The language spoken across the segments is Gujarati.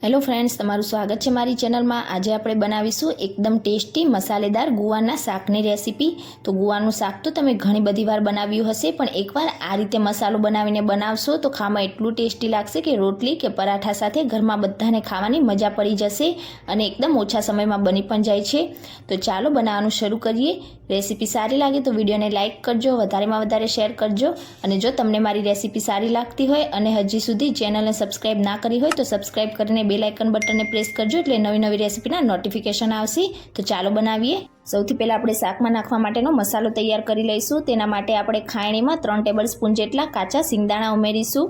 હેલો ફ્રેન્ડ્સ, તમારું સ્વાગત છે મારી ચેનલમાં। આજે આપણે બનાવીશું એકદમ ટેસ્ટી મસાલેદાર ગુવારના શાકની રેસીપી। તો ગુવાનું શાક તો તમે ઘણી બધી વાર બનાવ્યું હશે, પણ એકવાર આ રીતે મસાલો બનાવીને બનાવશો તો ખાવામાં એટલું ટેસ્ટી લાગશે કે રોટલી કે પરાઠા સાથે ઘરમાં બધાને ખાવાની મજા પડી જશે અને એકદમ ઓછા સમયમાં બની પણ જાય છે। તો ચાલો બનાવવાનું શરૂ કરીએ। રેસીપી સારી લાગે તો વિડીયોને લાઇક કરજો, વધારેમાં વધારે શેર કરજો અને જો તમને મારી રેસીપી સારી લાગતી હોય અને હજી સુધી ચેનલને સબસ્ક્રાઇબ ના કરી હોય તો સબસ્ક્રાઇબ કરીને બેલ આઇકન બટનને પ્રેસ કરજો એટલે નવી નવી રેસીપીના નોટિફિકેશન આવશે। તો ચાલો બનાવીએ। સૌથી પહેલાં આપણે શાકમાં નાખવા માટેનો મસાલો તૈયાર કરી લઈશું। તેના માટે આપણે ખાયણીમાં 3 ટેબલસ્પૂન જેટલા કાચા સિંગદાણા ઉમેરીશું।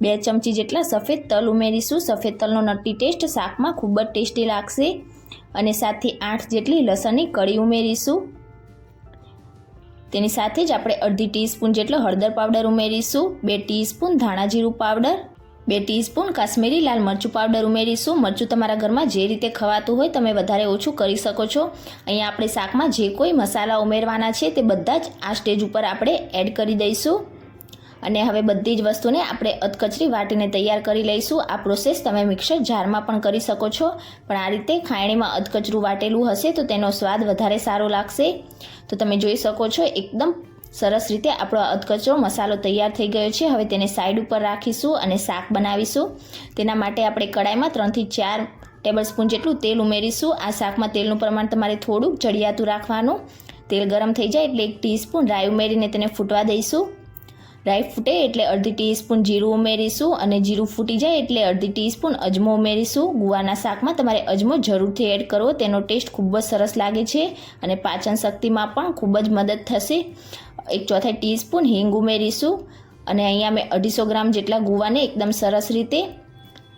2 ચમચી જેટલા સફેદ તલ ઉમેરીશું। સફેદ તલનો નટી ટેસ્ટ શાકમાં ખૂબ જ ટેસ્ટી લાગશે। અને 7 થી 8 જેટલી લસણની કળી ઉમેરીશું। તેની સાથે જ આપણે અડધી ટીસ્પૂન જેટલો હળદર પાવડર ઉમેરીશું। 2 ટીસ્પૂન ધાણા જીરું પાવડર, 2 ટીસ્પૂન કાશ્મીરી લાલ મરચું પાવડર ઉમેરીશું। મરચું તમારા ઘરમાં જે રીતે ખવાતું હોય તમે વધારે ઓછું કરી શકો છો। અહીંયા આપણે શાકમાં જે કોઈ મસાલા ઉમેરવાના છે તે બધા જ આ સ્ટેજ ઉપર આપણે એડ કરી દઈશું અને હવે બધી જ વસ્તુને આપણે અધકચરી વાટીને તૈયાર કરી લઈશું। આ પ્રોસેસ તમે મિક્સર જારમાં પણ કરી શકો છો, પણ આ રીતે ખાયણીમાં અધકચરું વાટેલું હશે તો તેનો સ્વાદ વધારે સારો લાગશે। તો તમે જોઈ શકો છો એકદમ સરસ રીતે આપણો અધકચરો મસાલો તૈયાર થઈ ગયો છે। હવે તેને સાઈડ ઉપર રાખીશું અને શાક બનાવીશું। તેના માટે આપણે કડાઈમાં 3 થી 4 ટેબલસ્પૂન જેટલું તેલ ઉમેરીશું। આ શાકમાં તેલનું પ્રમાણ તમારે થોડુંક ચડિયાતું રાખવાનું। તેલ ગરમ થઈ જાય એટલે 1 ટીસ્પૂન રાઈ ઉમેરીને તેને ફૂટવા દઈશું। રાઈ ફૂટે એટલે અડધી ટીસ્પૂન જીરું ઉમેરીશું અને જીરું ફૂટી જાય એટલે અડધી ટીસ્પૂન અજમો ઉમેરીશું। ગુવાના શાકમાં તમારે અજમો જરૂરથી એડ કરવો, તેનો ટેસ્ટ ખૂબ જ સરસ લાગે છે અને પાચન શક્તિમાં પણ ખૂબ જ મદદ થશે। 1/4 ટીસ્પૂન હિંગ ઉમેરીશું અને અહીંયા મેં 250 ગ્રામ જેટલા ગુવાને એકદમ સરસ રીતે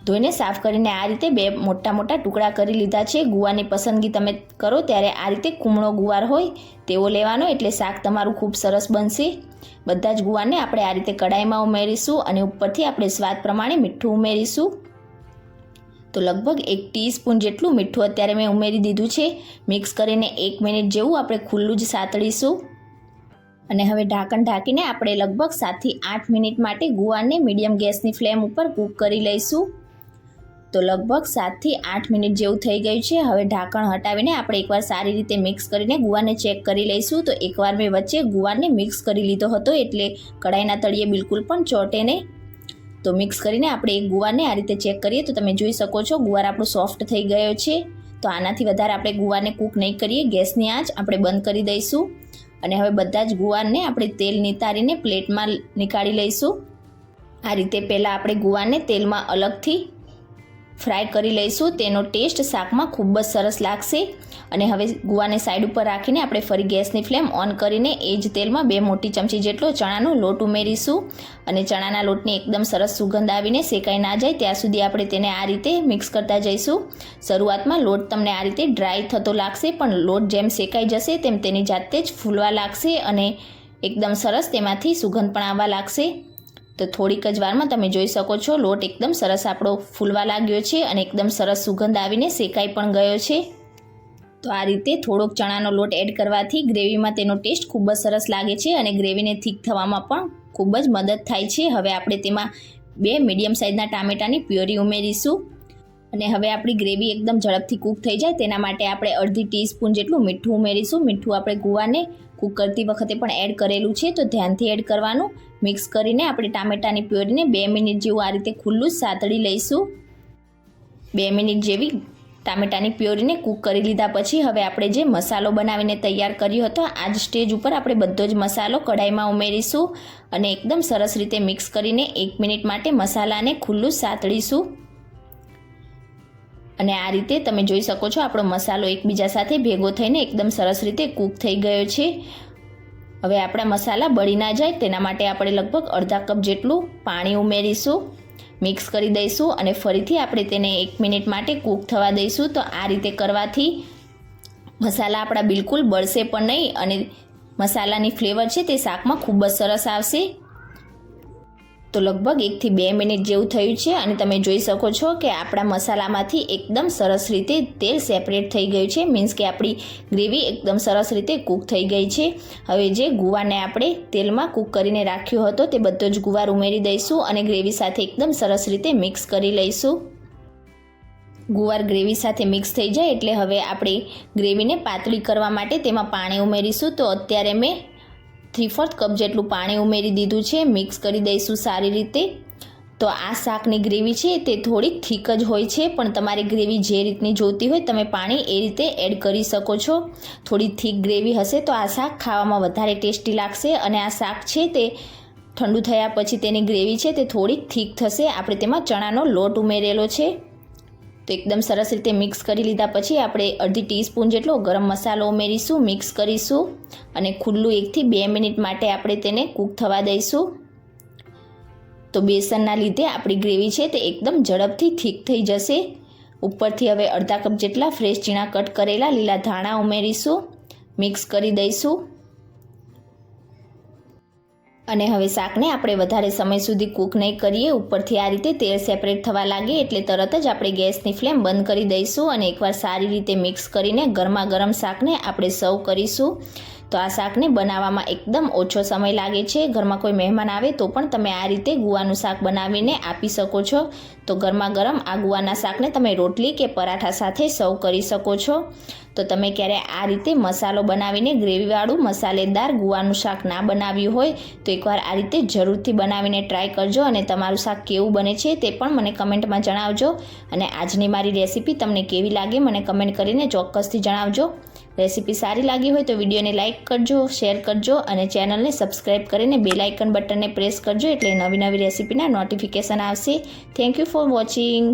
ધોઈને સાફ કરીને આ રીતે 2 મોટા મોટા ટુકડા કરી લીધા છે। ગુવાની પસંદગી તમે કરો ત્યારે આ રીતે કુમળો ગુવાર હોય તેવો લેવાનો, એટલે શાક તમારું ખૂબ સરસ બનશે। બધા જ ગુવારને આપણે આ રીતે કડાઈમાં ઉમેરીશું અને ઉપરથી આપણે સ્વાદ પ્રમાણે મીઠું ઉમેરીશું। તો લગભગ 1 ટીસ્પૂન જેટલું મીઠું અત્યારે મેં ઉમેરી દીધું છે। મિક્સ કરીને 1 મિનિટ જેવું આપણે ખુલ્લું જ સાતળીશું અને હવે ઢાંકણ ઢાંકીને આપણે લગભગ 7 થી 8 મિનિટ માટે ગુવારને મીડિયમ ગેસની ફ્લેમ ઉપર કૂક કરી લઈશું। તો લગભગ 7 થી 8 મિનિટ જેવું થઈ ગયું છે। હવે ઢાંકણ હટાવીને આપણે એકવાર સારી રીતે મિક્સ કરીને ગુવારને ચેક કરી લઈશું। તો એકવાર મેં વચ્ચે ગુવારને મિક્સ કરી લીધો હતો એટલે કડાઈના તળિયે બિલકુલ પણ ચોંટે નહીં। તો મિક્સ કરીને આપણે એક ગુવારને આ રીતે ચેક કરીએ તો તમે જોઈ શકો છો ગુવાર આપણો સોફ્ટ થઈ ગયો છે। તો આનાથી વધારે આપણે ગુવારને કૂક નહીં કરીએ, ગેસની આંચ આપણે બંધ કરી દઈશું અને હવે બધા જ ગુવારને આપણે તેલ નિતારીને પ્લેટમાં નીકાળી લઈશું। આ રીતે પહેલાં આપણે ગુવારને તેલમાં અલગથી ફ્રાય કરી લઈશું, તેનો ટેસ્ટ શાકમાં ખૂબ જ સરસ લાગશે। અને હવે ગુવાને સાઈડ ઉપર રાખીને આપણે ફરી ગેસની ફ્લેમ ઓન કરીને એ જ તેલમાં 2 મોટી ચમચી જેટલો ચણાનો લોટ ઉમેરીશું અને ચણાના લોટની એકદમ સરસ સુગંધ આવીને શેકાઈ ના જાય ત્યાં સુધી આપણે તેને આ રીતે મિક્સ કરતા જઈશું। શરૂઆતમાં લોટ તમને આ રીતે ડ્રાય થતો લાગશે, પણ લોટ જેમ શેકાઈ જશે તેમ તેની જાતે જ ફૂલવા લાગશે અને એકદમ સરસ તેમાંથી સુગંધ પણ આવવા લાગશે। તો થોડીક જ વારમાં તમે જોઈ શકો છો લોટ એકદમ સરસ આપણો ફૂલવા લાગ્યો છે અને એકદમ સરસ સુગંધ આવીને શેકાઈ પણ ગયો છે। તો આ રીતે થોડોક ચણાનો લોટ એડ કરવાથી ગ્રેવીમાં તેનો ટેસ્ટ ખૂબ જ સરસ લાગે છે અને ગ્રેવીને થીક થવામાં પણ ખૂબ જ મદદ થાય છે। હવે આપણે તેમાં 2 મીડિયમ સાઇઝના ટામેટાની પ્યોરી ઉમેરીશું અને હવે આપણી ગ્રેવી એકદમ ઝડપથી કૂક થઈ જાય તેના માટે આપણે અડધી ટીસ્પૂન જેટલું મીઠું ઉમેરીશું। મીઠું આપણે ગુવારને કૂક કરતી વખતે પણ એડ કરેલું છે, તો ધ્યાનથી એડ કરવાનું। મિક્સ કરીને આપણે ટામેટાની પ્યોરીને 2 મિનિટ જેવું આ રીતે ખુલ્લું જ સાતળી લઈશું। 2 મિનિટ જેવી ટામેટાની પ્યોરીને કૂક કરી લીધા પછી હવે આપણે જે મસાલો બનાવીને તૈયાર કર્યો હતો આ જ સ્ટેજ ઉપર આપણે બધો જ મસાલો કઢાઈમાં ઉમેરીશું અને એકદમ સરસ રીતે મિક્સ કરીને 1 મિનિટ માટે મસાલાને ખુલ્લું જ સાતળીશું। અને આ રીતે તમે જોઈ શકો છો આપણો મસાલો એકબીજા સાથે ભેગો થઈને એકદમ સરસ રીતે કૂક થઈ ગયો છે। હવે આપણા મસાલા બળી ના જાય તેના માટે આપણે લગભગ અડધા કપ જેટલું પાણી ઉમેરીશું, મિક્સ કરી દઈશું અને ફરીથી આપણે તેને 1 મિનિટ માટે કૂક થવા દઈશું। તો આ રીતે કરવાથી મસાલા આપણા બિલકુલ બળશે પણ નહીં અને મસાલાની ફ્લેવર છે તે શાકમાં ખૂબ જ સરસ આવશે। તો લગભગ 1 થી 2 મિનિટ જેવું થયું છે અને તમે જોઈ શકો છો કે આપણા મસાલામાંથી એકદમ સરસ રીતે તેલ સેપરેટ થઈ ગયું છે, મીન્સ કે આપણી ગ્રેવી એકદમ સરસ રીતે કૂક થઈ ગઈ છે। હવે જે ગુવારને આપણે તેલમાં કૂક કરીને રાખ્યો હતો તે બધો જ ગુવાર ઉમેરી દઈશું અને ગ્રેવી સાથે એકદમ સરસ રીતે મિક્સ કરી લઈશું। ગુવાર ગ્રેવી સાથે મિક્સ થઈ જાય એટલે હવે આપણે ગ્રેવીને પાતળી કરવા માટે તેમાં પાણી ઉમેરીશું. તો અત્યારે મેં 3/4 કપ જેટલું પાણી ઉમેરી દીધું છે. મિક્સ કરી દઈશું સારી રીતે. તો આ શાકની ગ્રેવી છે તે થોડીક થીક જ હોય છે, પણ તમારી ગ્રેવી જે રીતની જોઈતી હોય તમે પાણી એ રીતે એડ કરી શકો છો. થોડી થીક ગ્રેવી હશે તો આ શાક ખાવામાં વધારે ટેસ્ટી લાગશે. અને આ શાક છે તે ઠંડુ થયા પછી તેની ગ્રેવી છે તે થોડીક થીક થશે. આપણે તેમાં ચણાનો લોટ ઉમેરેલો છે. તો એકદમ સરસ રીતે મિક્સ કરી લીધા પછી આપણે અડધી ટીસ્પૂન જેટલો ગરમ મસાલો ઉમેરીશું, મિક્સ કરીશું અને ખુલ્લું 1 થી 2 મિનિટ માટે આપણે તેને કૂક થવા દઈશું. તો બેસનના લીધે આપણી ગ્રેવી છે તે એકદમ ઝડપથી થીક થઈ જશે. ઉપરથી હવે અડધા કપ જેટલા ફ્રેશ ઝીણા કટ કરેલા લીલા ધાણા ઉમેરીશું, મિક્સ કરી દઈશું. અને હવે શાકને આપણે વધારે સમય સુધી કૂક નહીં કરીએ. ઉપરથી આ રીતે તેલ સેપરેટ થવા લાગે એટલે તરત જ આપણે ગેસની ફ્લેમ બંધ કરી દઈશું અને એકવાર સારી રીતે મિક્સ કરીને ગરમા ગરમ શાકને આપણે સર્વ કરીશું. તો આ શાકને બનાવવામાં એકદમ ઓછો સમય લાગે છે. ઘરમાં કોઈ મહેમાન આવે તો પણ તમે આ રીતે ગુવાનું શાક બનાવીને આપી શકો છો. તો ગરમા ગરમ આ ગુવાના શાકને તમે રોટલી કે પરાઠા સાથે સર્વ કરી શકો છો. તો તમે ક્યારે આ રીતે મસાલો બનાવીને ગ્રેવીવાળું મસાલેદાર ગુવાનું શાક ના બનાવ્યું હોય તો એકવાર આ રીતે જરૂરથી બનાવીને ટ્રાય કરજો અને તમારું શાક કેવું બને છે તે પણ મને કમેન્ટમાં જણાવજો. અને આજની મારી રેસીપી તમને કેવી લાગે મને કમેન્ટ કરીને ચોક્કસથી જણાવજો. રેસીપી સારી લાગી હોય તો વિડીયોને લાઇક કરજો, શેર કરજો અને ચેનલને સબસ્ક્રાઈબ કરીને બેલ આઇકન બટનને પ્રેસ કરજો એટલે નવી નવી રેસીપીના નોટિફિકેશન આવશે. Thank you for watching.